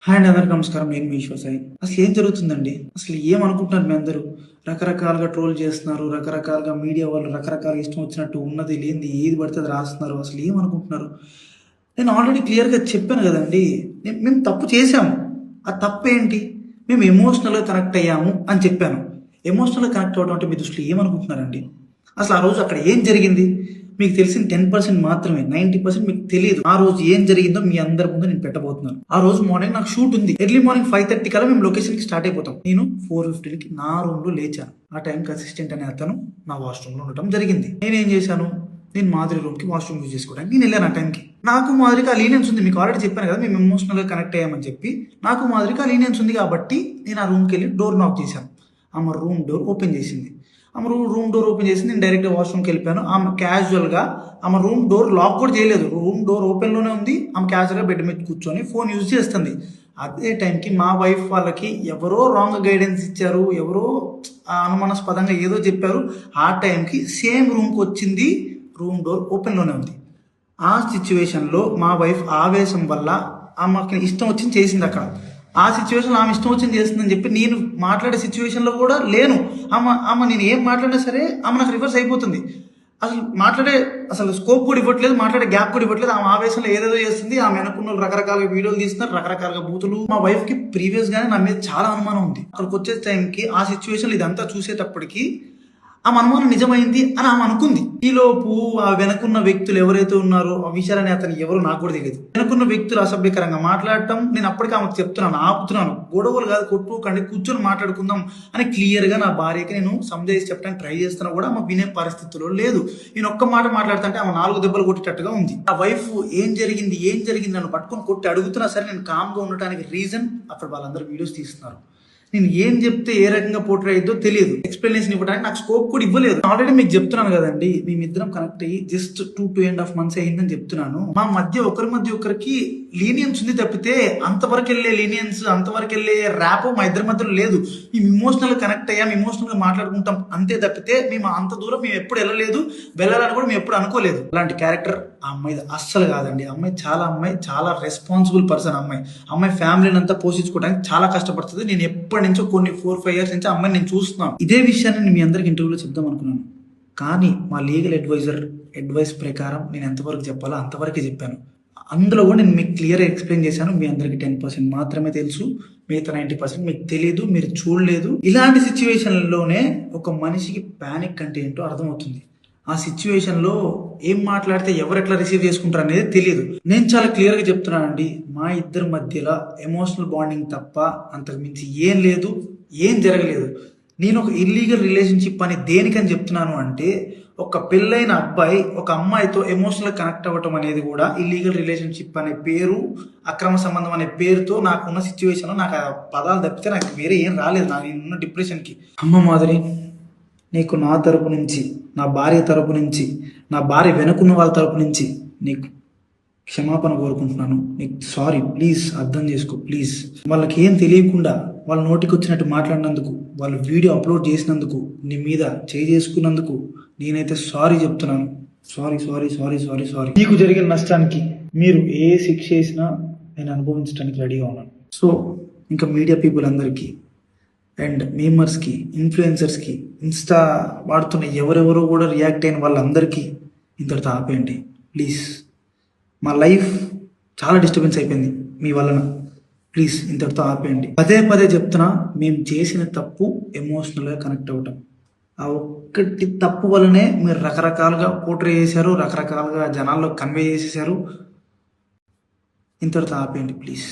Hi అండి, అందరికీ నమస్కారం. నేను మీ ఈశ్వర్ సాయి. అసలు ఏం జరుగుతుందండి? అసలు ఏమనుకుంటున్నారు మీ అందరూ? రకరకాలుగా ట్రోల్ చేస్తున్నారు. రకరకాలుగా మీడియా వాళ్ళు రకరకాలుగా ఇష్టం వచ్చినట్టు ఉన్నది లేనిది ఏది పడితే అది రాస్తున్నారు. అసలు ఏమనుకుంటున్నారు? నేను ఆల్రెడీ క్లియర్‌గా చెప్పాను గదండీ! మేము తప్పు చేశాము. ఆ తప్పేంటి? మేము ఎమోషనల్‌గా కనెక్ట్ అయ్యాము అని చెప్పాను. ఎమోషనల్‌గా కనెక్ట్ అవ్వడం అంటే మీ దృష్టిలో ఏమనుకుంటున్నారండి? అసలు ఆ రోజు అక్కడ ఏం జరిగింది? మీకు తెలిసిన 10% మాత్రమే. 90% మీకు తెలీదు. ఆ రోజు ఏం జరిగిందో మీ అందరి ముందు నేను పెట్టబోతున్నాను. ఆ రోజు మార్నింగ్ నాకు షూట్ ఉంది. ఎర్లీ మార్నింగ్ 5:30 కల్లా మేము లొకేషన్‌కి స్టార్ట్ అయిపోతాం. నేను 4:15కి నా రూమ్‌లో లేచాను. ఆ టైంకి అసిస్టెంట్ అనే అతను నా వాష్‌రూమ్‌లో ఉండటం జరిగింది. నేనేం చేశాను? నేను మాధురి రూమ్‌కి వాష్‌రూమ్ యూజ్ చేసుకోవడానికి నేనెళ్ళాను ఆ టైంకి. నాకు మాధురికి ఆ లీనియన్స్ ఉంది. మీకు ఆల్రెడీ చెప్పాను కదా! మేము ఎమోషనల్‌గా కనెక్ట్ అయ్యామని చెప్పి. నాకు మాధురికి ఆ లీనియన్స్ ఉంది కాబట్టి నేను ఆ రూమ్‌కెళ్ళి డోర్ నాక్ చేశాను. ఆమె రూమ్ డోర్ ఓపెన్ చేసింది. ఆమె రూమ్ డోర్ ఓపెన్ చేసి నేను డైరెక్ట్‌గా వాష్‌రూమ్‌కి వెళ్ళిపోయాను. ఆమె క్యాజువల్‌గా ఆమె రూమ్ డోర్ లాక్ కూడా చేయలేదు. రూమ్ డోర్ ఓపెన్‌లోనే ఉంది. ఆమె క్యాజువల్‌గా బెడ్ మీద కూర్చొని ఫోన్ యూజ్ చేస్తుంది. అదే టైంకి మా వైఫ్ వాళ్ళకి ఎవరో రాంగ్ గైడెన్స్ ఇచ్చారు. ఎవరో అనుమానాస్పదంగా ఏదో చెప్పారు. ఆ టైంకి సేమ్ రూమ్‌కొచ్చింది. రూమ్ డోర్ ఓపెన్‌లోనే ఉంది. ఆ సిచ్యువేషన్‌లో మా వైఫ్ ఆవేశం వల్ల ఆమెకి ఇష్టం వచ్చింది చేసిందక్కడ. ఆ సిచ్యువేషన్‌లో ఆమె ఇష్టం వచ్చింది చేస్తుందని చెప్పి నేను మాట్లాడే సిచ్యువేషన్‌లో కూడా లేను. ఆమె నేను ఏం మాట్లాడినా సరే ఆమె నాకు రివర్స్ అయిపోతుంది. అసలు మాట్లాడే అసలు స్కోప్ కూడా ఇవ్వట్లేదు. మాట్లాడే గ్యాప్ కూడా ఇవ్వట్లేదు. ఆమె ఆవేశంలో ఏదేదో చేస్తుంది. ఆమె వెనకున్నోళ్ళు రకరకాలుగా వీడియోలు తీస్తున్నారు. రకరకాలుగా బూతులు. మా వైఫ్‌కి ప్రీవియస్‌గానే నా మీద చాలా అనుమానం ఉంది. అక్కడికొచ్చే టైంకి ఆ సిచ్యువేషన్‌లో ఇదంతా చూసేటప్పటికి ఆమె అనుమానం నిజమైంది అని ఆమె అనుకుంది. ఈలోపు ఆ వెనకున్న వ్యక్తులు ఎవరైతే ఉన్నారో ఆ విషయాలని అతను ఎవరో నాకు కూడా తెలియదు. వెనకున్న వ్యక్తులు అసభ్యకరంగా మాట్లాడటం నేను అప్పటికే ఆమెకు చెప్తున్నాను, ఆపుతున్నాను. గొడవలు కాదు, కొట్టుకోకండి, కూర్చొని మాట్లాడుకుందాం అని క్లియర్‌గా నా భార్యకి నేను సంజాయిషి చెప్పడానికి ట్రై చేస్తున్నా కూడా ఆమె వినే పరిస్థితిలో లేదు. నేను ఒక్క మాట మాట్లాడుతుంటే ఆమె 4 దెబ్బలు కొట్టేటట్టుగా ఉంది. ఆ వైఫ్ ఏం జరిగింది నన్ను పట్టుకొని కొట్టి అడుగుతున్నా సరే నేను కామ్‌గా ఉండటానికి రీజన్ అక్కడ వాళ్ళందరూ వీడియోస్ తీస్తున్నారు. నేను ఏం చెప్తే ఏ రకంగా పోర్ట్రే అయిద్దో తెలియదు. ఎక్స్ప్లెనేషన్ ఇవ్వడానికి నాకు స్కోప్ కూడా ఇవ్వలేదు. ఆల్రెడీ మీకు చెప్తున్నాను కదండి, మేమిద్దరం కనెక్ట్ అయ్యి జస్ట్ 2.5 మంత్స్ అయిందని చెప్తున్నాను. మా మధ్య ఒకరికి లీనియన్స్ ఉంది తప్పితే అంతవరకు వెళ్ళే లీనియన్స్, అంతవరకు వెళ్ళే ర్యాప్ మా ఇద్దరి మధ్యలో లేదు. మేము ఎమోషనల్ కనెక్ట్ అయ్యాం, ఎమోషనల్ గా మాట్లాడుకుంటాం అంతే తప్పితే మేము అంత దూరం మేము ఎప్పుడు వెళ్ళలేదు, వెళ్ళాలని కూడా మేము ఎప్పుడు అనుకోలేదు. అలాంటి క్యారెక్టర్ ఆ అమ్మాయి అస్సలు కాదండి. అమ్మాయి చాలా రెస్పాన్సిబుల్ పర్సన్. అమ్మాయి ఫ్యామిలీని అంతా పోషించుకోవడానికి చాలా కష్టపడుతుంది. నేను ఎప్పటి నుంచో కొన్ని 4-5 ఇయర్స్ నుంచి అమ్మాయిని నేను చూస్తున్నాను. ఇదే విషయాన్ని నేను మీ అందరికి ఇంటర్వ్యూలో చెప్దాం అనుకున్నాను. కానీ మా లీగల్ అడ్వైస్ ప్రకారం నేను ఎంతవరకు చెప్పాలో అంతవరకే చెప్పాను. అందులో కూడా నేను మీకు క్లియర్ ఎక్స్ప్లెయిన్ చేశాను. మీ అందరికి 10% మాత్రమే తెలుసు, మిగతా 90% మీకు తెలియదు, మీరు చూడలేదు. ఇలాంటి సిచ్యువేషన్లోనే ఒక మనిషికి పానిక్ అంటే ఏంటో అర్థమవుతుంది. ఆ సిచ్యువేషన్లో ఏం మాట్లాడితే ఎవరు ఎట్లా రిసీవ్ చేసుకుంటారు అనేది తెలియదు. నేను చాలా క్లియర్గా చెప్తున్నానండి, మా ఇద్దరి మధ్యలో ఎమోషనల్ బాండింగ్ తప్ప అంతకు మించి ఏం లేదు, ఏం జరగలేదు. నేను ఒక ఇల్లీగల్ రిలేషన్షిప్ అని దేనికని చెప్తున్నాను అంటే, ఒక పెళ్ళైన అబ్బాయి ఒక అమ్మాయితో ఎమోషనల్ కనెక్ట్ అవ్వటం అనేది కూడా ఇల్లీగల్ రిలేషన్షిప్ అనే పేరు, అక్రమ సంబంధం అనే పేరుతో నాకున్న సిచ్యువేషన్లో నాకు ఆ పదాలు తప్పితే నాకు వేరే ఏం రాలేదు. నేనున్న డిప్రెషన్కి. అమ్మ మాదిరి, నీకు నా తరపు నుంచి, నా భార్య తరపు నుంచి, నా భార్య వెనుకున్న వాళ్ళ తరపు నుంచి నీకు క్షమాపణ కోరుకుంటున్నాను. నీకు సారీ, ప్లీజ్ అర్థం చేసుకో ప్లీజ్. వాళ్ళకి ఏం తెలియకుండా వాళ్ళ నోటికి వచ్చినట్టు మాట్లాడినందుకు, వాళ్ళు వీడియో అప్లోడ్ చేసినందుకు, నీ మీద చేసుకున్నందుకు నేనైతే సారీ చెప్తున్నాను. సారీ. నీకు జరిగిన నష్టానికి మీరు ఏ శిక్ష చేసినా నేను అనుభవించడానికి రెడీగా ఉన్నాను. సో ఇంకా మీడియా పీపుల్ అందరికీ అండ్ మీమర్స్కి, ఇన్ఫ్లుయెన్సర్స్కి, ఇన్స్టా వాడుతున్న ఎవరెవరో కూడా రియాక్ట్ అయిన వాళ్ళందరికీ ఇంతటితో ఆపేయండి ప్లీజ్. మా లైఫ్ చాలా డిస్టర్బెన్స్ అయిపోయింది మీ వలన. ప్లీజ్ ఇంతటితో ఆపేయండి. పదే చెప్తున్నా, మేము చేసిన తప్పు ఎమోషనల్గా కనెక్ట్ అవ్వటం. ఆ ఒక్కటి తప్పు వల్లనే మీరు రకరకాలుగా పోర్ట్రే చేశారు, రకరకాలుగా జనాల్లో కన్వే చేసేసారు. ఇంతటితో ఆపేయండి ప్లీజ్.